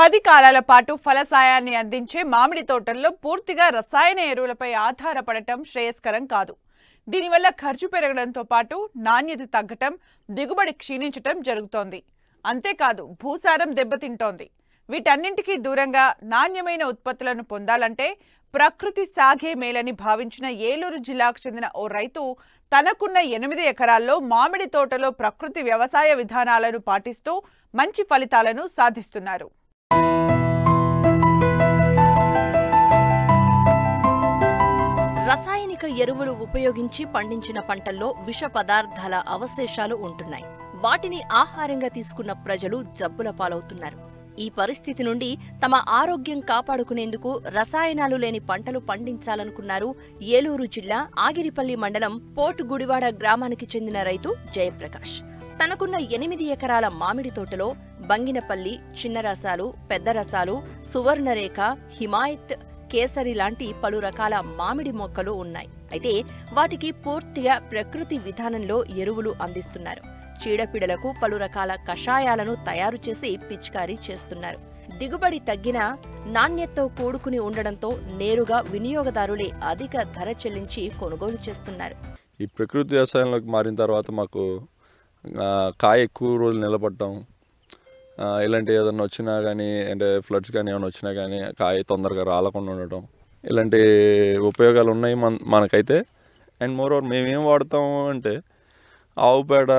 10 కాలాల పాటు ఫలసాయాన్ని అందించే మామిడి తోటల్లో పూర్తిగా రసాయన ఎరువులపై ఆధారపడటం శ్రేయస్కరం కాదు. దీనివల్ల ఖర్చు పెరగడంతో పాటు నాణ్యత తగ్గటం, దిగుబడి క్షీణించటం జరుగుతోంది. అంతేకాదు భూసారం దెబ్బతింటోంది. వీటన్నింటికీ దూరంగా నాణ్యమైన ఉత్పత్తులను పొందాలంటే ప్రకృతి సాగే మేలని భావించిన ఏలూరు జిల్లాకు చెందిన ఓ రైతు తనకున్న 8 ఎకరాల్లో మామిడి తోటలో ప్రకృతి వ్యవసాయ విధానాలను పాటిస్తూ మంచి ఫలితాలను సాధిస్తున్నారు. రసాయనిక ఎరువులు ఉపయోగించి పండించిన పంటల్లో విష పదార్థాల అవశేషాలు ఉంటున్నాయి. వాటిని ఆహారంగా తీసుకున్న ప్రజలు జబ్బుల పాలవుతున్నారు. ఈ పరిస్థితి నుండి తమ ఆరోగ్యం కాపాడుకునేందుకు రసాయనాలు లేని పంటలు పండించాలనుకున్నారు ఏలూరు జిల్లా ఆగిరిపల్లి మండలం పోర్టు గుడివాడ గ్రామానికి చెందిన రైతు జయప్రకాష్. తనకున్న 8 ఎకరాల మామిడి తోటలో బంగినపల్లి, చిన్న రసాలు, పెద్ద రసాలు, సువర్ణరేఖ, హిమాయత్, కేసరి లాంటి పలు రకాల మామిడి మొక్కలు ఉన్నాయి. అయితే వాటికి పూర్తిగా ప్రకృతి విధానంలో ఎరువులు అందిస్తున్నారు. చీడపీడలకు పలు రకాల కషాయాలను తయారు చేసి పిచికారీ చేస్తున్నారు. దిగుబడి తగ్గినా నాణ్యతతో కూడుకుని ఉండడంతో నేరుగా వినియోగదారులే అధిక ధర చెల్లించి కొనుగోలు చేస్తున్నారు. ఈ ప్రకృతి వ్యవసాయంలోకి మారిన తర్వాత మాకు కాయ ఎక్కువ రోజులు నిలబడటం, ఇలాంటి ఏదైనా వచ్చినా కానీ, అంటే ఫ్లడ్స్ కానీ ఏమైనా వచ్చినా కానీ కాయ తొందరగా రాలకుండా ఉండటం, ఇలాంటి ఉపయోగాలు ఉన్నాయి మనకైతే. అండ్ మోరోవర్ మేమేం వాడతాము అంటే ఆవు పేడ,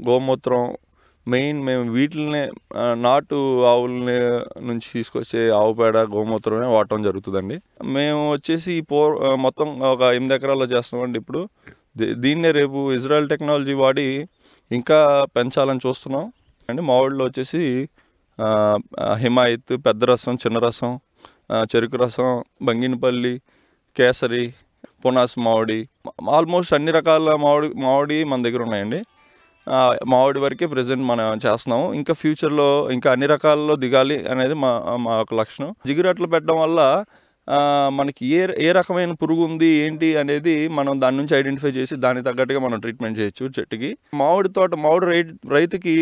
గోమూత్రం మెయిన్. మేము వీటినే నాటు ఆవులని నుంచి తీసుకొచ్చే ఆవు పేడ, గోమూత్రమే వాడటం జరుగుతుందండి. మేము వచ్చేసి మొత్తం ఒక 8 ఎకరాల్లో చేస్తామండి. ఇప్పుడు దీన్నే రేపు ఇజ్రాయెల్ టెక్నాలజీ వాడి ఇంకా పెంచాలని చూస్తున్నాం అండి. మామిడిలో వచ్చేసి హిమాయత్, పెద్ద రసం, చిన్న రసం, చెరుకు రసం, బంగినపల్లి, కేసరి, పునాస్ మామిడి, ఆల్మోస్ట్ అన్ని రకాల మామిడి మన దగ్గర ఉన్నాయండి. మామిడి వరకే ప్రజెంట్ మనం చేస్తున్నాము. ఇంకా ఫ్యూచర్లో ఇంకా అన్ని రకాలలో దిగాలి అనేది మా ఒక లక్షణం. జిగురట్లు పెట్టడం వల్ల మనకి ఏ రకమైన పురుగు ఉంది ఏంటి అనేది మనం దాని నుంచి ఐడెంటిఫై చేసి దానికి తగ్గట్టుగా మనం ట్రీట్మెంట్ చేయొచ్చు చెట్టుకి. మామిడి రైతుకి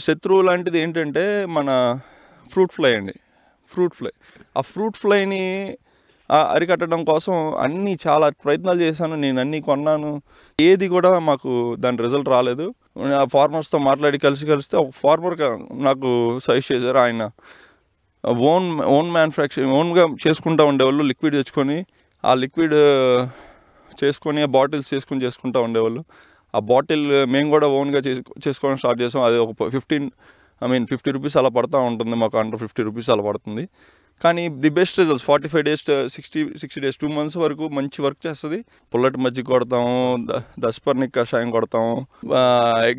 శత్రువు లాంటిది ఏంటంటే మన ఫ్రూట్ ఫ్లై అండి. ఆ ఫ్రూట్ ఫ్లైని అరికట్టడం కోసం చాలా ప్రయత్నాలు చేశాను. నేను అన్నీ కొన్నాను, ఏది కూడా మాకు దాని రిజల్ట్ రాలేదు. ఫార్మర్స్తో మాట్లాడి కలిస్తే ఒక ఫార్మర్ నాకు సజెస్ట్ చేశారు. ఆయన ఓన్ మ్యానుఫ్యాక్చరింగ్ ఓన్గా చేసుకుంటూ ఉండేవాళ్ళు. లిక్విడ్ తెచ్చుకొని ఆ లిక్విడ్ చేసుకొని బాటిల్స్ చేసుకుంటూ ఉండేవాళ్ళు. ఆ బాటిల్ మేము కూడా ఓన్గా చేసుకోవడం స్టార్ట్ చేసాం. అది ఒక 50 రూపీస్ అలా పడుతూ ఉంటుంది మాకు. అండర్ 50 రూపీస్ అలా పడుతుంది. కానీ the best results 45 days 60 days 2 months వరకు మంచి వర్క్ చేస్తుంది. పుల్లటి మజ్జిగ కొడతాము, దస్పర్నిక్ కషాయం కొడతాము,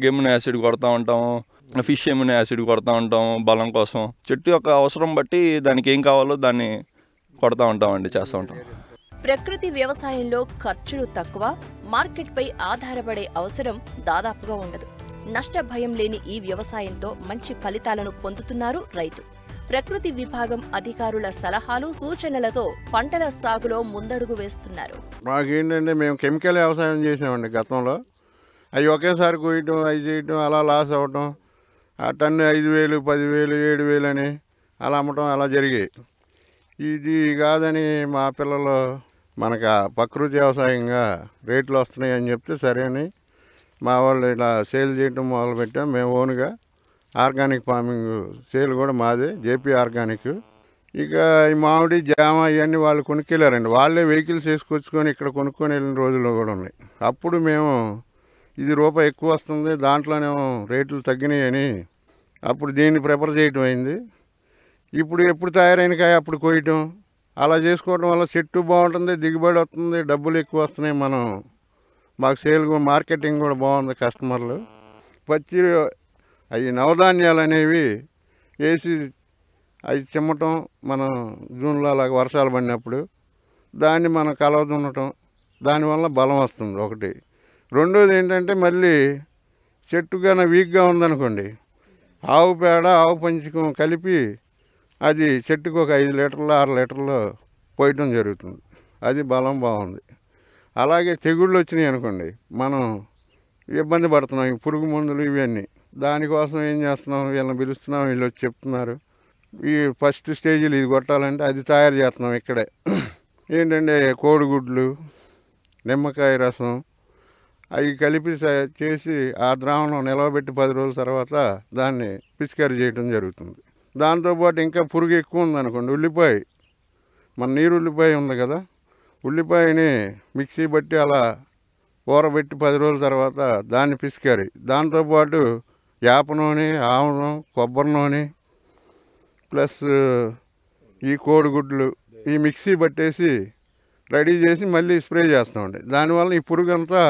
ఎమినో యాసిడ్ కొడతా ఉంటాము, ఫిష్ ఎమినో యాసిడ్ కొడతా ఉంటాము బలం కోసం. చెట్టు యొక్క అవసరం బట్టి దానికి ఏం కావాలో దాన్ని కొడతా ఉంటామండి, చేస్తూ ఉంటాం. ప్రకృతి వ్యవసాయంలో ఖర్చులు తక్కువ, మార్కెట్పై ఆధారపడే అవసరం దాదాపుగా ఉండదు. నష్ట భయం లేని ఈ వ్యవసాయంతో మంచి ఫలితాలను పొందుతున్నారు రైతు. ప్రకృతి విభాగం అధికారుల సలహాలు, సూచనలతో పంటల సాగులో ముందడుగు వేస్తున్నారు. మాకేంటంటే మేము కెమికల్ వ్యవసాయం చేసామండి గతంలో. అవి ఒకేసారి కోయటం, అవి చేయటం, అలా లాస్ అవ్వటం, ఆ టన్ను 5,000, 10,000, 7,000 అని అలా అమ్మటం అలా జరిగాయి. ఇది కాదని మా పిల్లలు మనకు ప్రకృతి వ్యవసాయంగా రేట్లు వస్తున్నాయి అని చెప్తే సరే అని మా వాళ్ళు ఇలా సేల్ చేయటం మొదలుపెట్టాం. మేము ఓన్గా ఆర్గానిక్ ఫార్మింగ్ సేల్ కూడా మాదే, జేపీ ఆర్గానిక్. ఇక ఈ మామిడి, జామ ఇవన్నీ వాళ్ళు కొనుక్కెళ్ళారండి. వాళ్ళే వెహికల్స్ వేసుకొచ్చుకొని ఇక్కడ కొనుక్కొని వెళ్ళిన రోజులు కూడా ఉన్నాయి. అప్పుడు మేము ఇది రూపాయి ఎక్కువ వస్తుంది, దాంట్లోనేమో రేట్లు తగ్గినాయి అని అప్పుడు దీన్ని ప్రిఫర్ చేయటం అయింది. ఇప్పుడు ఎప్పుడు తయారైన కాయ అప్పుడు కోయటం, అలా చేసుకోవడం వల్ల చెట్టు బాగుంటుంది, దిగుబడి వస్తుంది, డబ్బులు ఎక్కువ వస్తున్నాయి. మాకు సేల్ మార్కెటింగ్ కూడా బాగుంది. కస్టమర్లు పచ్చి అవి నవధాన్యాలు అనేవి వేసి అవి చిమ్మటం, మనం జూన్లో అలాగ వర్షాలు పడినప్పుడు దాన్ని మనం కలవదున్నటం, దానివల్ల బలం వస్తుంది ఒకటి. రెండోది ఏంటంటే మళ్ళీ చెట్టు కన్నా వీక్గా ఉందనుకోండి, ఆవు పేడ, ఆవు పంచకం కలిపి అది చెట్టుకు ఒక 5 లీటర్లు 6 లీటర్లు పోయటం జరుగుతుంది. అది బలం బాగుంది. అలాగే తెగుళ్ళు వచ్చినాయి అనుకోండి, మనం ఇబ్బంది పడుతున్నాం. పురుగు మందులు ఇవన్నీ దానికోసం ఏం చేస్తున్నాం, వీళ్ళని పిలుస్తున్నాం, వీళ్ళు వచ్చి చెప్తున్నారు. ఈ ఫస్ట్ స్టేజ్లో ఇది కొట్టాలంటే అది తయారు చేస్తున్నాం ఇక్కడే. ఏంటంటే కోడిగుడ్లు, నిమ్మకాయ రసం అవి కలిపి చేసి ఆ ద్రావణం నిలవబెట్టి 10 రోజుల తర్వాత దాన్ని పిచికారీ చేయడం జరుగుతుంది. దాంతోపాటు ఇంకా పురుగు ఎక్కువ ఉందనుకోండి, ఉల్లిపాయ, మన నీరు ఉల్లిపాయ ఉంది కదా, ఉల్లిపాయని మిక్సీ బట్టి అలా ఊరబెట్టి 10 రోజుల తర్వాత దాన్ని పిచికారీ. దాంతోపాటు వేప నూనె, ఆముదం, కొబ్బరి నూనె ప్లస్ ఈ కోడిగుడ్లు ఈ మిక్సీ పట్టేసి రెడీ చేసి మళ్ళీ స్ప్రే చేస్తామండి. దానివల్ల ఈ పురుగు అంతా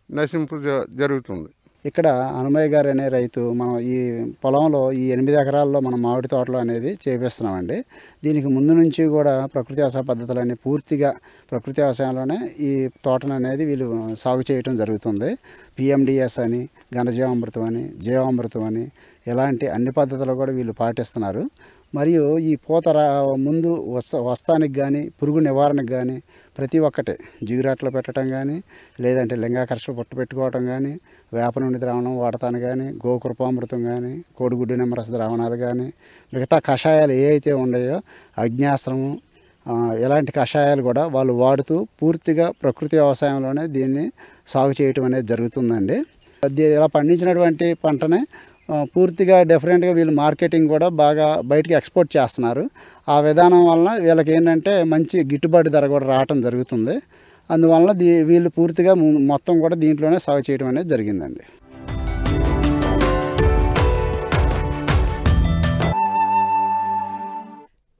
నశింపు జరుగుతుంది. ఇక్కడ హనుమయ్య గారు అనే రైతు మనం ఈ పొలంలో ఈ 8 ఎకరాల్లో మనం మామిడి తోటలో అనేది చేపిస్తున్నామండి. దీనికి ముందు నుంచి కూడా ప్రకృతి వ్యవసాయ పద్ధతులన్నీ పూర్తిగా ప్రకృతి వ్యవసాయంలోనే ఈ తోటను అనేది వీళ్ళు సాగు చేయటం జరుగుతుంది. పిఎండిఎస్ అని, ఘనజీవామృతం అని, జీవామృతం అని ఇలాంటి అన్ని పద్ధతులు కూడా వీళ్ళు పాటిస్తున్నారు. మరియు ఈ పూత ముందు వస్తానికి కానీ పురుగు నివారణకు కానీ ప్రతి ఒక్కటి జిగురాట్లు పెట్టడం కానీ, లేదంటే లింగాకర్షణ పొట్టు పెట్టుకోవటం కానీ, వేప నూనె ద్రావణం వాడతాను కానీ, గోకృపామృతం కానీ, కోడిగుడ్డు నిమ్మరస ద్రావణాలు కానీ, మిగతా కషాయాలు ఏ అయితే ఉన్నాయో అగ్న్యాస్త్రము ఇలాంటి కషాయాలు కూడా వాళ్ళు వాడుతూ పూర్తిగా ప్రకృతి వ్యవసాయంలోనే దీన్ని సాగు చేయటం అనేది జరుగుతుందండి. ఇలా పండించినటువంటి పంటనే పూర్తిగా డిఫరెంట్గా వీళ్ళు మార్కెటింగ్ కూడా బాగా బయటికి ఎక్స్పోర్ట్ చేస్తున్నారు. ఆ విధానం వలన వీళ్ళకి ఏంటంటే మంచి గిట్టుబాటు ధర కూడా రావటం జరుగుతుంది. అందువలన వీళ్ళు పూర్తిగా మొత్తం కూడా దీంట్లోనే సాగు చేయడం అనేది జరిగిందండి.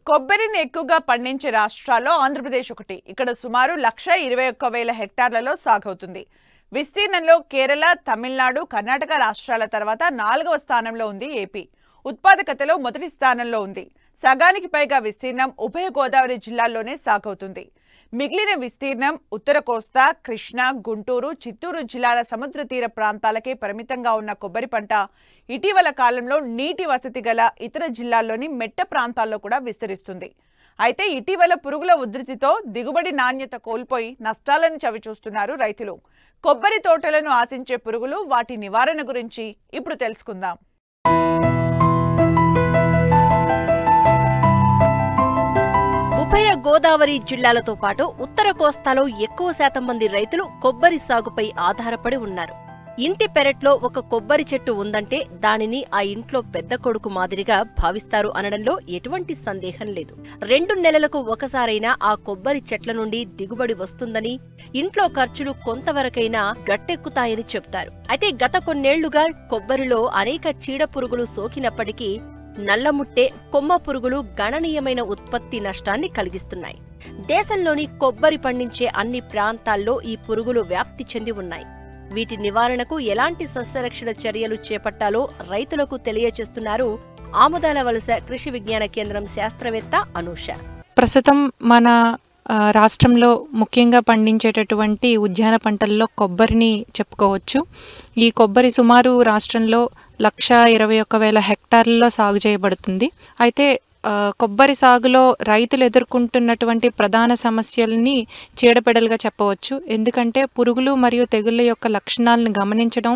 కొబ్బరిని ఎక్కువగా పండించే రాష్ట్రాల్లో ఆంధ్రప్రదేశ్ ఒకటి. ఇక్కడ సుమారు 1,21,000 హెక్టార్లలో సాగవుతుంది. విస్తీర్ణంలో కేరళ, తమిళనాడు, కర్ణాటక రాష్ట్రాల తర్వాత 4వ స్థానంలో ఉంది ఏపీ. ఉత్పాదకతలో మొదటి స్థానంలో ఉంది. సగానికి పైగా విస్తీర్ణం ఉభయ గోదావరి జిల్లాల్లోనే సాగవుతుంది. మిగిలిన విస్తీర్ణం ఉత్తర కోస్తా, కృష్ణా, గుంటూరు, చిత్తూరు జిల్లాల సముద్ర తీర ప్రాంతాలకే పరిమితంగా ఉన్న కొబ్బరి పంట ఇటీవల కాలంలో నీటి వసతి గల ఇతర జిల్లాల్లోని మెట్ట ప్రాంతాల్లో కూడా విస్తరిస్తుంది. అయితే ఇటీవల పురుగుల ఉధృతితో దిగుబడి నాణ్యత కోల్పోయి నష్టాలను చవిచూస్తున్నారు రైతులు. కొబ్బరి తోటలను ఆశించే పురుగులు, వాటి నివారణ గురించి ఇప్పుడు తెలుసుకుందాం. ఉభయ గోదావరి జిల్లాలతో పాటు ఉత్తర కోస్తాలో ఎక్కువ శాతం మంది రైతులు కొబ్బరి సాగుపై ఆధారపడి ఉన్నారు. ఇంటి పెరట్లో ఒక కొబ్బరి చెట్టు ఉందంటే దానిని ఆ ఇంట్లో పెద్ద కొడుకు మాదిరిగా భావిస్తారు అనడంలో ఎటువంటి సందేహం లేదు. 2 నెలలకు ఒకసారైనా ఆ కొబ్బరి చెట్ల నుండి దిగుబడి వస్తుందని, ఇంట్లో ఖర్చులు కొంతవరకైనా గట్టెక్కుతాయని చెప్తారు. అయితే గత కొన్నేళ్లుగా కొబ్బరిలో అనేక చీడ పురుగులు సోకినప్పటికీ నల్లముట్టె, కొమ్మ పురుగులు గణనీయమైన ఉత్పత్తి నష్టాన్ని కలిగిస్తున్నాయి. దేశంలోని కొబ్బరి పండించే అన్ని ప్రాంతాల్లో ఈ పురుగులు వ్యాప్తి చెంది ఉన్నాయి. వీటి నివారణకు ఎలాంటి సస్యరక్షణ చర్యలు చేపట్టాలో రైతులకు తెలియజేస్తున్నారు ఆముదాల వలస కృషి విజ్ఞాన కేంద్రం శాస్త్రవేత్త అనూష. ప్రస్తుతం మన రాష్ట్రంలో ముఖ్యంగా పండించేటటువంటి ఉద్యాన పంటల్లో కొబ్బరిని చెప్పుకోవచ్చు. ఈ కొబ్బరి సుమారు రాష్ట్రంలో 1,21,000 హెక్టార్లలో సాగు చేయబడుతుంది. అయితే కొబ్బరి సాగులో రైతులు ఎదుర్కొంటున్నటువంటి ప్రధాన సమస్యల్ని చీడపీడలుగా చెప్పవచ్చు. ఎందుకంటే పురుగులు మరియు తెగుళ్ళ యొక్క లక్షణాలను గమనించడం,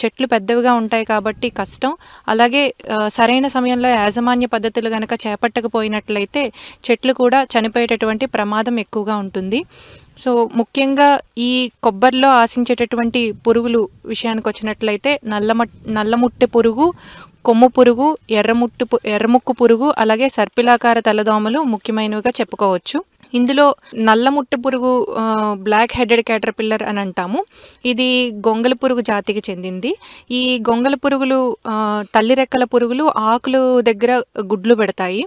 చెట్లు పెద్దవిగా ఉంటాయి కాబట్టి కష్టం. అలాగే సరైన సమయంలో యాజమాన్య పద్ధతులు కనుక చేపట్టకపోయినట్లయితే చెట్లు కూడా చనిపోయేటటువంటి ప్రమాదం ఎక్కువగా ఉంటుంది. సో ముఖ్యంగా ఈ కొబ్బరిలో ఆశించేటటువంటి పురుగులు విషయానికి వచ్చినట్లయితే నల్లముట్టె పురుగు, కొమ్ము పురుగు, ఎర్రముక్కు పురుగు, అలాగే సర్పిలాకార తెల్లదోమలు ముఖ్యమైనవిగా చెప్పుకోవచ్చు. ఇందులో నల్లముట్టె పురుగు బ్లాక్ హెడెడ్ క్యాటర్పిల్లర్ అని అంటాము. ఇది గొంగళి పురుగు జాతికి చెందింది. ఈ గొంగళి పురుగులు తల్లి రెక్కల పురుగులు ఆకులు దగ్గర గుడ్లు పెడతాయి.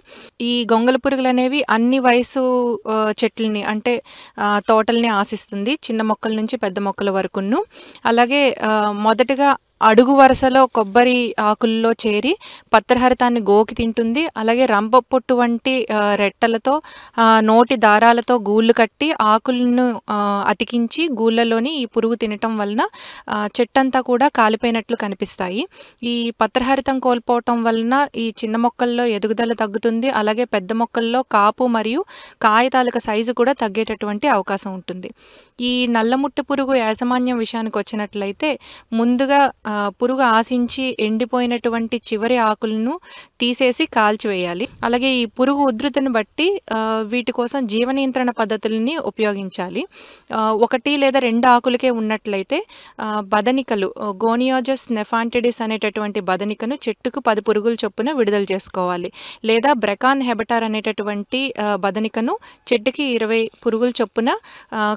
ఈ గొంగళి పురుగులు అనేవి అన్ని వయసు చెట్లని అంటే తోటల్ని ఆశిస్తుంది, చిన్న మొక్కల నుంచి పెద్ద మొక్కల వరకును. అలాగే మొదటగా అడుగు వరుసలో కొబ్బరి ఆకుల్లో చేరి పత్రహరితాన్ని గోకి తింటుంది. అలాగే రంప పొట్టు వంటి రెట్టలతో నోటి దారాలతో గూళ్ళు కట్టి ఆకులను అతికించి గూళ్ళలోని ఈ పురుగు తినటం వలన చెట్టంతా కూడా కాలిపోయినట్లు కనిపిస్తాయి. ఈ పత్రహరితం కోల్పోవటం వలన ఈ చిన్న మొక్కల్లో ఎదుగుదల తగ్గుతుంది. అలాగే పెద్ద మొక్కల్లో కాపు మరియు కాయ తాలూకా సైజు కూడా తగ్గేటటువంటి అవకాశం ఉంటుంది. ఈ నల్లముట్టె పురుగు యాజమాన్యం విషయానికి వచ్చినట్లయితే ముందుగా పురుగు ఆశించి ఎండిపోయినటువంటి చివరి ఆకులను తీసేసి కాల్చివేయాలి. అలాగే ఈ పురుగు ఉధృతిని బట్టి వీటి కోసం జీవ నియంత్రణ పద్ధతులని ఉపయోగించాలి. 1 లేదా 2 ఆకులకే ఉన్నట్లయితే బదనికలు గోనియోజస్ నెఫాంటిడిస్ అనేటటువంటి బదనికను చెట్టుకు 10 పురుగుల చొప్పున విడుదల చేసుకోవాలి. లేదా బ్రెకాన్ హెబటార్ అనేటటువంటి బదనికను చెట్టుకి 20 పురుగుల చొప్పున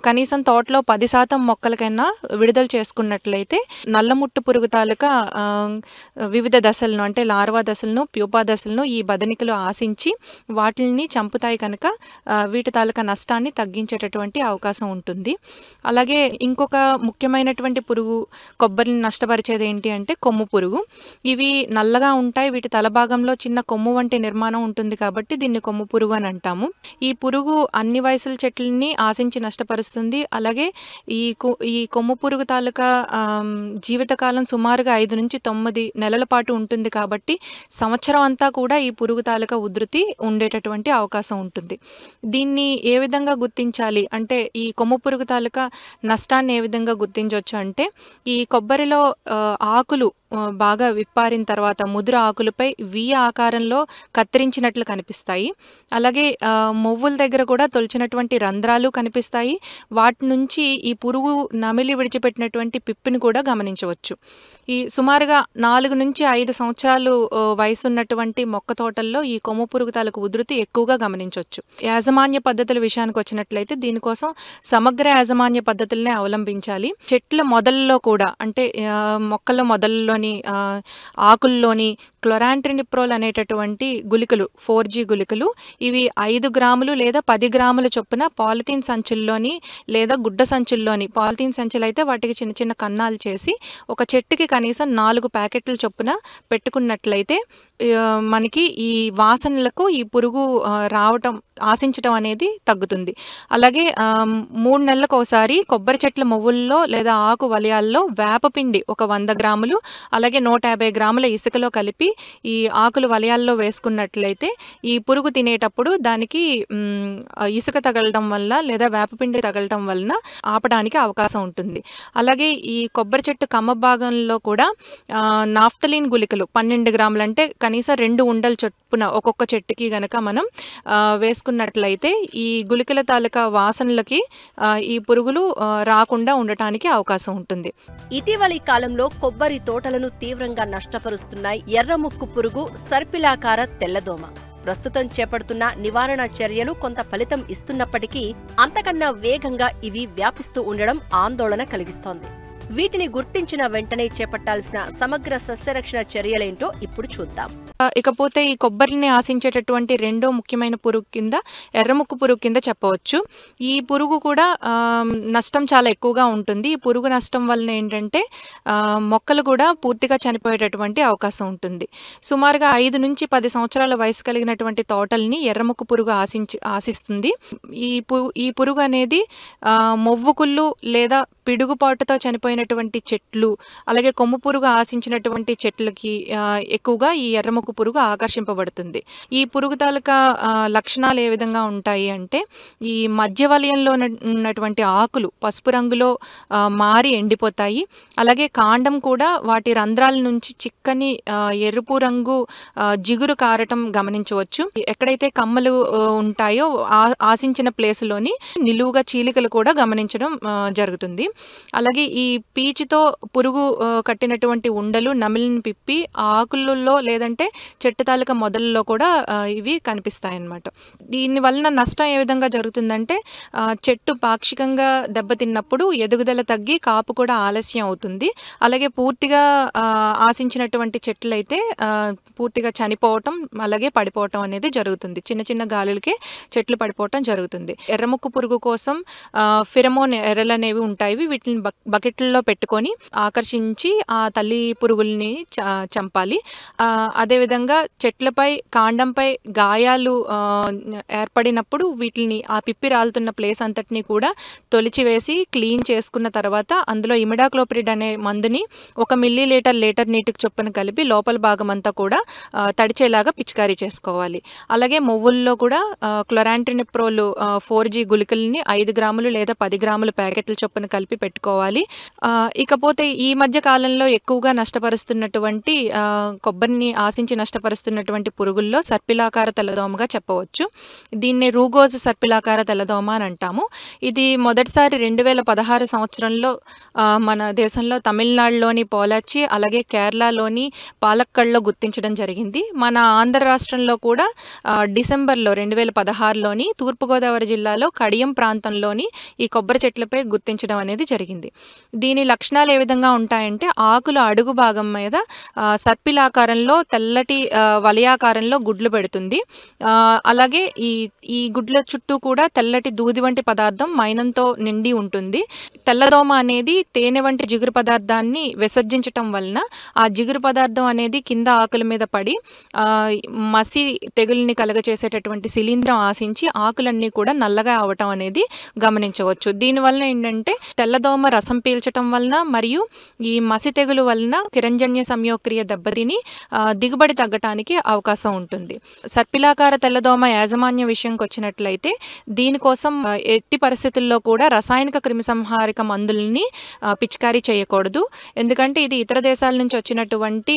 కనీసం తోటలో 10% మొక్కలకైనా విడుదల చేసుకున్నట్లయితే నల్లముట్టు పురుగు తాలూకా వివిధ దశలను అంటే లార్వా దశలను ప్యూపా దశలను ఈ బదనికలు ఆశించి వాటిని చంపుతాయి కనుక వీటి తాలూకా నష్టాన్ని తగ్గించేటటువంటి అవకాశం ఉంటుంది. అలాగే ఇంకొక ముఖ్యమైనటువంటి పురుగు కొబ్బరిని నష్టపరిచేది ఏంటి అంటే కొమ్ము పురుగు. ఇవి నల్లగా ఉంటాయి. వీటి తల భాగంలో చిన్న కొమ్ము వంటి నిర్మాణం ఉంటుంది కాబట్టి దీన్ని కొమ్ము పురుగు అని అంటాము. ఈ పురుగు అన్ని వయసుల చెట్లని ఆశించి నష్టపరుస్తుంది. అలాగే ఈ కొమ్ము పురుగు తాలూకా జీవితకాలం సుమారుగా 5 నుంచి 9 నెలల పాటు ఉంటుంది కాబట్టి సంవత్సరం అంతా కూడా ఈ పురుగు తాలూకా ఉధృతి ఉండేటటువంటి అవకాశం ఉంటుంది. దీన్ని ఏ విధంగా గుర్తించాలి అంటే ఈ కొమ్ము పురుగు తాలూకా నష్టాన్ని ఏ విధంగా గుర్తించవచ్చు అంటే ఈ కొబ్బరిలో ఆకులు బాగా విప్పారిన తర్వాత ముదురు ఆకులపై వి ఆకారంలో కత్తిరించినట్లు కనిపిస్తాయి. అలాగే మొవ్వుల దగ్గర కూడా తొలిచినటువంటి రంధ్రాలు కనిపిస్తాయి. వాటి నుంచి ఈ పురుగు నమిలి విడిచిపెట్టినటువంటి పిప్పిని కూడా గమనించవచ్చు. ఈ సుమారుగా 4 నుంచి 5 సంవత్సరాలు వయసు ఉన్నటువంటి మొక్క తోటల్లో ఈ కొమ్ము పురుగు తాలూకు ఉధృతి ఎక్కువగా గమనించవచ్చు. యాజమాన్య పద్ధతుల విషయానికి వచ్చినట్లయితే దీనికోసం సమగ్ర యాజమాన్య పద్ధతులనే అవలంబించాలి. చెట్ల మొదల్లో కూడా అంటే మొక్కల మొదల్లో ఆకుల్లోని క్లోరాంట్రినిప్రోల్ అనేటటువంటి గుళికలు 4G గుళికలు ఇవి 5 గ్రాములు లేదా 10 గ్రాముల చొప్పున పాలిథీన్ సంచుల్లోని లేదా గుడ్డ సంచుల్లోని పాలిథీన్ సంచులు అయితే వాటికి చిన్న చిన్న కన్నాలు చేసి ఒక చెట్టుకి కనీసం 4 ప్యాకెట్ల చొప్పున పెట్టుకున్నట్లయితే మనకి ఈ వాసనలకు ఈ పురుగు రావటం ఆశించటం అనేది తగ్గుతుంది. అలాగే 3 నెలలకు ఒకసారి కొబ్బరి చెట్ల మొవ్వుల్లో లేదా ఆకు వలయాల్లో వేపపిండి ఒక 100 గ్రాములు అలాగే 150 గ్రాముల ఇసుకలో కలిపి ఈ ఆకులు వలయాల్లో వేసుకున్నట్లయితే ఈ పురుగు తినేటప్పుడు దానికి ఇసుక తగలడం వల్ల లేదా వేపపిండి తగలటం వలన ఆపడానికి అవకాశం ఉంటుంది. అలాగే ఈ కొబ్బరి చెట్టు కమ్మ భాగంలో కూడా నాఫ్తలిన్ గుళికలు 12 గ్రాములు అంటే కనీసం 2 ఉండల చొప్పున ఒక్కొక్క చెట్టుకి గనక మనం వేసుకున్నట్లయితే ఈ గుళికల తాలూకా వాసనలకి ఈ పురుగులు రాకుండా ఉండటానికి అవకాశం ఉంటుంది. ఇటీవలి కాలంలో కొబ్బరి తోటలను తీవ్రంగా నష్టపరుస్తున్నాయి ఎర్రముక్కు పురుగు, సర్పిలాకార తెల్లదోమ. ప్రస్తుతం చేపడుతున్న నివారణ చర్యలు కొంత ఫలితం ఇస్తున్నప్పటికీ అంతకన్నా వేగంగా ఇవి వ్యాపిస్తూ ఉండడం ఆందోళన కలిగిస్తోంది. వీటిని గుర్తించిన వెంటనే చేపట్టాల్సిన సమగ్ర సస్యరక్షణ చర్యలేంటో ఇప్పుడు చూద్దాం. ఇకపోతే ఈ కొబ్బరిని ఆశించేటటువంటి రెండో ముఖ్యమైన పురుగు కింద ఎర్రముక్కు పురుగు కింద చెప్పవచ్చు. ఈ పురుగు కూడా నష్టం చాలా ఎక్కువగా ఉంటుంది. ఈ పురుగు నష్టం వలన ఏంటంటే మొక్కలు కూడా పూర్తిగా చనిపోయేటటువంటి అవకాశం ఉంటుంది. సుమారుగా 5 నుంచి 10 సంవత్సరాల వయసు కలిగినటువంటి తోటల్ని ఎర్రముక్కు పురుగు ఆశిస్తుంది. ఈ పురుగు అనేది మొవ్వుకుళ్ళు లేదా పిడుగుపాటుతో చనిపోయినటువంటి చెట్లు అలాగే కొమ్ము పురుగు ఆశించినటువంటి చెట్లకి ఎక్కువగా ఈ ఎర్రముక్కు పురుగు ఆకర్షింపబడుతుంది. ఈ పురుగు తాలూకా లక్షణాలు ఏ విధంగా ఉంటాయి అంటే ఈ మధ్య వలయంలో ఉన్నటువంటి ఆకులు పసుపు రంగులో మారి ఎండిపోతాయి. అలాగే కాండం కూడా వాటి రంధ్రాల నుంచి చిక్కని ఎరుపు రంగు జిగురు కారటం గమనించవచ్చు. ఎక్కడైతే కమ్మలు ఉంటాయో ఆశించిన ప్లేసులోని నిలువుగా చీలికలు కూడా గమనించడం జరుగుతుంది. అలాగే ఈ పీచుతో పురుగు కట్టినటువంటి ఉండలు నమిలిని పిప్పి ఆకులలో లేదంటే చెట్టు తాలూకా మొదలలో కూడా ఇవి కనిపిస్తాయి అన్నమాట. దీని వలన నష్టం ఏ విధంగా జరుగుతుందంటే చెట్టు పాక్షికంగా దెబ్బతిన్నప్పుడు ఎదుగుదల తగ్గి కాపు కూడా ఆలస్యం అవుతుంది. అలాగే పూర్తిగా ఆశించినటువంటి చెట్లు అయితే పూర్తిగా చనిపోవటం అలాగే పడిపోవటం అనేది జరుగుతుంది. చిన్న చిన్న గాలులకే చెట్లు పడిపోవటం జరుగుతుంది. ఎర్రముక్కు పురుగు కోసం ఫిరమోన్ ఎర్రలు అనేవి ఉంటాయి. వీటిని బకెట్లలో పెట్టుకొని ఆకర్షించి ఆ తల్లి పురుగుల్ని చంపాలి. అదేవిధంగా చెట్లపై కాండంపై గాయాలు ఏర్పడినప్పుడు వీటిని ఆ పిప్పి రాలుతున్న ప్లేస్ అంతటిని కూడా తొలిచివేసి క్లీన్ చేసుకున్న తర్వాత అందులో ఇమిడాక్లోప్రిడ్ అనే మందుని 1 మిల్లీలీటర్ లీటర్ నీటికి చొప్పున కలిపి లోపల భాగం అంతా కూడా తడిచేలాగా పిచికారీ చేసుకోవాలి. అలాగే మొవ్వుల్లో కూడా క్లోరాంట్రినిప్రోల్ 4G గుళికల్ని 5 గ్రాములు లేదా 10 గ్రాముల ప్యాకెట్ల చొప్పున కలిపి పెట్టుకోవాలి. ఇకపోతే ఈ మధ్య కాలంలో ఎక్కువగా నష్టపరుస్తున్నటువంటి కొబ్బరిని ఆశించి నష్టపరుస్తున్నటువంటి పురుగుల్లో సర్పిలాకార తెల్లదోమగా చెప్పవచ్చు. దీన్ని రూగోజ్ సర్పిలాకార తెల్లదోమ అని అంటాము. ఇది మొదటిసారి 2016 సంవత్సరంలో మన దేశంలో తమిళనాడులోని పోలాచి అలాగే కేరళలోని పాలక్కడ్లో గుర్తించడం జరిగింది. మన ఆంధ్ర రాష్ట్రంలో కూడా డిసెంబర్లో 2016లోని తూర్పుగోదావరి జిల్లాలో కడియం ప్రాంతంలోని ఈ కొబ్బరి చెట్లపై గుర్తించడం అనేది జరిగింది. దీని లక్షణాలు ఏ విధంగా ఉంటాయంటే ఆకుల అడుగు భాగం మీద సర్పిలాకారంలో తెల్లటి వలయాకారంలో గుడ్లు పెడుతుంది. అలాగే ఈ గుడ్ల చుట్టూ కూడా తెల్లటి దూది వంటి పదార్థం మైనంతో నిండి ఉంటుంది. తెల్లదోమ అనేది తేనె వంటి జిగురు పదార్థాన్ని విసర్జించటం వలన ఆ జిగురు పదార్థం అనేది కింద ఆకుల మీద పడి మసి తెగుల్ని కలగచేసేటటువంటి శిలీంధ్రం ఆశించి ఆకులన్నీ కూడా నల్లగా అవటం అనేది గమనించవచ్చు. దీనివల్ల ఏంటంటే తెల్లదోమ రసం పీల్చటం వలన మరియు ఈ మసి తెగులు వలన కిరంజన్య సంయోక్రియ దెబ్బతిని దిగుబడి తగ్గటానికి అవకాశం ఉంటుంది. సర్పిలాకార తెల్లదోమ యాజమాన్య విషయంకి వచ్చినట్లయితే దీనికోసం ఎట్టి పరిస్థితుల్లో కూడా రసాయనిక క్రిమిసంహారక మందుల్ని పిచికారీ చేయకూడదు. ఎందుకంటే ఇది ఇతర దేశాల నుంచి వచ్చినటువంటి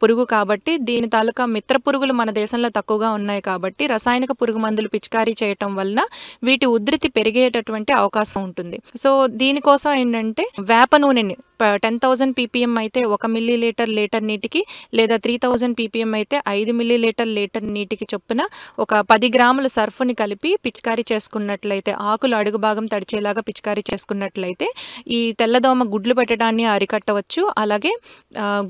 పురుగు కాబట్టి దీని తాలూకా మిత్ర పురుగులు మన దేశంలో తక్కువగా ఉన్నాయి కాబట్టి రసాయనిక పురుగు మందులు పిచికారీ చేయటం వలన వీటి ఉధృతి పెరిగేటటువంటి అవకాశం ఉంటుంది. సో దీనికోసం ఏంటంటే వేప నూనెని 10,000 ppm అయితే 1 ml లీటర్ నీటికి లేదా 3,000 ppm అయితే 5 ml లీటర్ నీటికి చొప్పున ఒక 10 గ్రాముల సర్ఫ్ని కలిపి పిచికారీ చేసుకున్నట్లయితే ఆకులు అడుగు భాగం తడిచేలాగా పిచికారీ చేసుకున్నట్లయితే ఈ తెల్లదోమ గుడ్లు పెట్టడాన్ని అరికట్టవచ్చు. అలాగే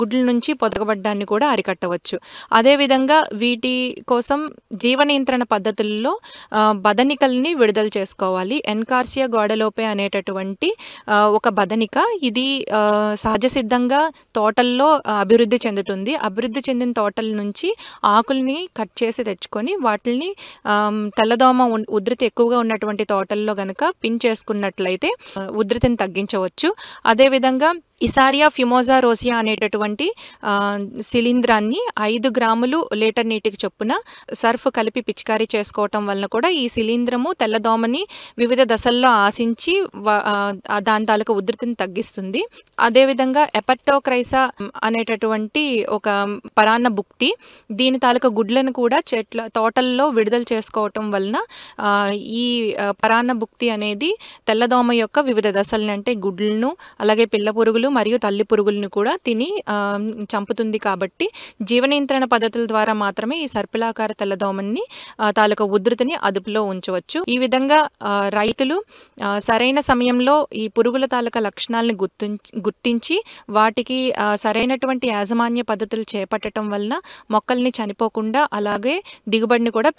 గుడ్ల నుంచి పొదగబడ్డాన్ని కూడా అరికట్టవచ్చు. అదేవిధంగా వీటి కోసం జీవ నియంత్రణ పద్ధతుల్లో బదనికల్ని విడుదల చేసుకోవాలి. ఎన్కార్సియా గోడలోపే అనేటటువంటి ఒక బదనిక ఇది సహజ సిద్ధంగా తోటల్లో అభివృద్ధి చెందుతుంది. అభివృద్ధి చెందిన తోటల నుంచి ఆకుల్ని కట్ చేసి తెచ్చుకొని వాటిని తెల్లదోమ ఉధృతి ఎక్కువగా ఉన్నటువంటి తోటల్లో గనక పిన్ చేసుకున్నట్లయితే ఉధృతిని తగ్గించవచ్చు. అదేవిధంగా ఇసారియా ఫిమోజా రోసియా అనేటటువంటి శిలీంధ్రాన్ని 5 గ్రాములు లీటర్ నీటికి చొప్పున సర్ఫ్ కలిపి పిచికారీ చేసుకోవటం వలన కూడా ఈ శిలీంధ్రము తెల్లదోమని వివిధ దశల్లో ఆశించి దాని తాలూకా ఉధృతిని తగ్గిస్తుంది. అదేవిధంగా ఎపర్టోక్రైసా అనేటటువంటి ఒక పరాన్న బుక్తి దీని తాలూకా గుడ్లను కూడా తోటల్లో విడుదల చేసుకోవటం వలన ఈ పరాన్న బుక్తి అనేది తెల్లదోమ యొక్క వివిధ దశలను అంటే గుడ్లను అలాగే పిల్ల పురుగులు మరియు తల్లి పురుగులను కూడా తిని చంపుతుంది. కాబట్టి జీవ నియంత్రణ పద్ధతుల ద్వారా మాత్రమే ఈ సర్పిలాకార తెల్లదోమని తాలూకా ఉధృతిని అదుపులో ఉంచవచ్చు. ఈ విధంగా రైతులు సరైన సమయంలో ఈ పురుగుల తాలూకా లక్షణాలను గుర్తించి వాటికి సరైనటువంటి యాజమాన్య పద్ధతులు చేపట్టడం వలన మొక్కల్ని చనిపోకుండా అలాగే దిగుబడిని కూడా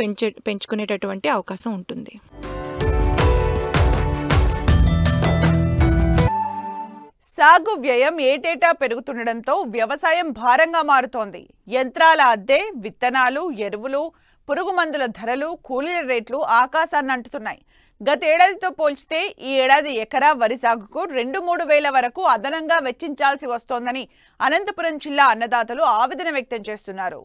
పెంచుకునేటటువంటి అవకాశం ఉంటుంది. సాగు వ్యయం ఏటేటా పెరుగుతుండటంతో వ్యవసాయం భారంగా మారుతోంది. యంత్రాల అద్దె, విత్తనాలు, ఎరువులు, పురుగు మందుల ధరలు, కూలీల రేట్లు ఆకాశాన్ని అంటుతున్నాయి. గతేడాదితో పోల్చితే ఈ ఏడాది ఎకరా వరి సాగుకు 2-3 వేల వరకు అదనంగా వెచ్చించాల్సి వస్తోందని అనంతపురం జిల్లా అన్నదాతలు ఆవేదన వ్యక్తం చేస్తున్నారు.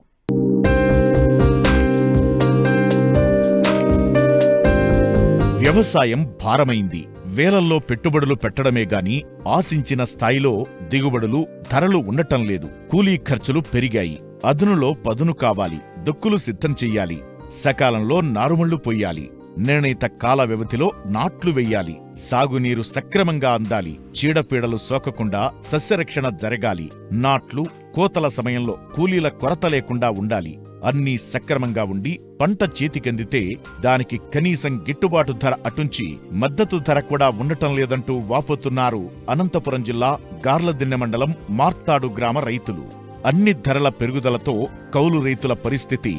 వ్యవసాయం భారమైంది. వేలల్లో పెట్టుబడులు పెట్టడమే గాని ఆశించిన స్థాయిలో దిగుబడులు, ధరలు ఉండటం లేదు. కూలీ ఖర్చులు పెరిగాయి. అదునులో పదును కావాలి. దుక్కులు సిద్ధం చెయ్యాలి. సకాలంలో నారుమళ్లు పొయ్యాలి. నిర్ణీత కాల వ్యవధిలో నాట్లు వెయ్యాలి. సాగునీరు సక్రమంగా అందాలి. చీడపీడలు సోకకుండా సస్యరక్షణ జరగాలి. నాట్లు, కోతల సమయంలో కూలీల కొరత లేకుండా ఉండాలి. అన్నీ సక్రమంగా ఉండి పంట చేతికందితే దానికి కనీసం గిట్టుబాటు ధర అటుంచి మద్దతు ధర కూడా ఉండటం లేదంటూ వాపోతున్నారు అనంతపురం జిల్లా గార్లదిన్నె మండలం మార్తాడు గ్రామ రైతులు. అన్ని ధరల పెరుగుదలతో కౌలు రైతుల పరిస్థితి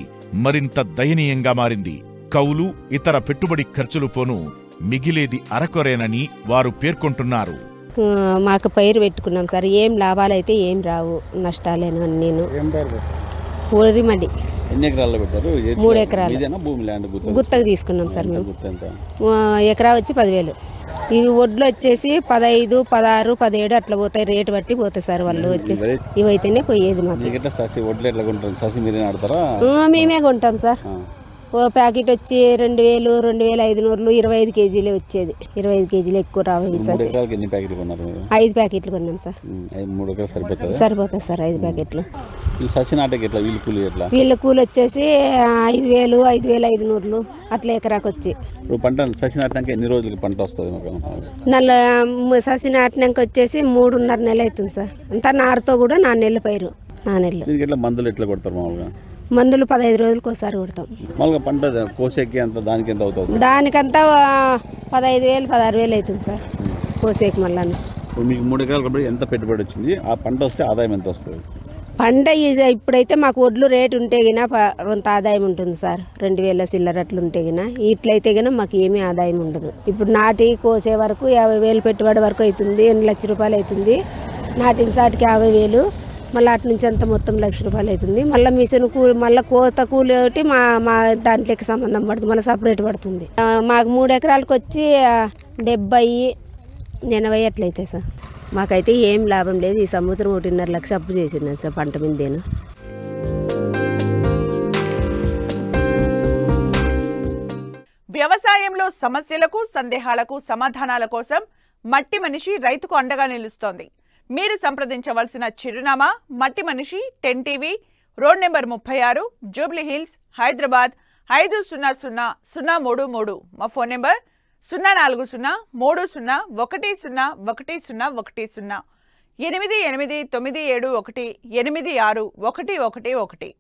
మరింత దయనీయంగా మారింది. కౌలు, ఇతర పెట్టుబడి ఖర్చులు పోను మిగిలేది అరకొరేనని వారు పేర్కొంటున్నారు. మాకు పైరు పెట్టుకున్నాం సార్, ఏం లాభాలైతే ఏం రావు, నష్టాలేను. నేను ఊరిమడి ఎన్ని ఎకరాల్లో పెట్టారు? 3 ఎకరాలు భూమి ల్యాండ్ గుత్తకు తీసుకున్నాం సార్ మేము. ఎకరా వచ్చి 10,000. ఇవి వడ్లు వచ్చేసి 15, 16, 17 అట్లా పోతాయి. రేటు బట్టి పోతాయి సార్ వాళ్ళు వచ్చి. ఇవైతేనే పోయేది మాకు. వడ్లు ఎట్లా కొంటారు? ససి మీరే నాడతారా? మేమే కొంటాం సార్. ఓ ప్యాకెట్ వచ్చి 2000, 2500, 25 కేజీలే వచ్చేది. 25 కేజీలు ఎక్కువ రావు. 5 ప్యాకెట్లు కొన్నాం సార్. 3 ఎకరాలు సరిపోతుంది? సరిపోతుంది సార్ 5 ప్యాకెట్లు. ససి నాటకి ఎట్లా వీళ్ళ కూలి వచ్చేసి 5000, 5500 అట్లా ఎకరాకు వచ్చి. ఇప్పుడు పంట ససి నాటినాక ఎన్ని రోజులకి పంట వస్తుంది? ససి నాటినాక వచ్చేసి 3.5 నెలలు అవుతుంది సార్. అంతా నారుతో కూడా 4 నెలల పైరు. 4 నెలలు. ఎట్లా మందులు ఎట్లా కొడతారు మామూలుగా? మందులు 15 రోజులకు ఒకసారి కొడతాం. మామూలుగా పంట కోసేకి అంత దానికి ఎంత అవుతుంది? దానికంతా 15,000, 16,000 అవుతుంది సార్ కోసేకి. మళ్ళీ మీకు 3 ఎకరాలు కాబట్టి ఎంత పెట్టుబడి వచ్చింది? ఆ పంట వస్తే ఆదాయం ఎంత వస్తుంది? పంట ఇప్పుడైతే మాకు వడ్లు రేటు ఉంటే గినా కొంత ఆదాయం ఉంటుంది సార్. 2000 చిల్లర అట్లు ఉంటే గినా. ఇట్లయితే గినా మాకు ఏమీ ఆదాయం ఉండదు. ఇప్పుడు నాటి కోసే వరకు 50,000 పెట్టుబడి వరకు అవుతుంది. 8 లక్షల రూపాయలు అవుతుంది. నాటిన సాటికి 50,000, మళ్ళీ అటు నుంచి అంతా మొత్తం 1 లక్ష రూపాయలు అవుతుంది. మళ్ళీ మిషన్ కూలి, మళ్ళీ కోత కూలి ఒకటి మా దాంట్లోకి సంబంధం పడుతుంది, మళ్ళీ సపరేట్ పడుతుంది. మాకు 3 ఎకరాలకు వచ్చి 70, 80 అట్లయితాయి సార్. మాకైతే ఏం లాభం లేదు. ఈ సంవత్సరం 1.5 లక్ష అప్పు చేసింది సార్ పంట మీదేను. వ్యవసాయంలో సమస్యలకు, సందేహాలకు సమాధానాల కోసం మట్టి మనిషి రైతుకు అండగా నిలుస్తోంది. మీరు సంప్రదించవలసిన చిరునామా మట్టి మనిషి 10 TV, road number 36, Jubilee hills, Hyderabad 500033. మా ఫోన్ నెంబర్ 04030010110 889718618611.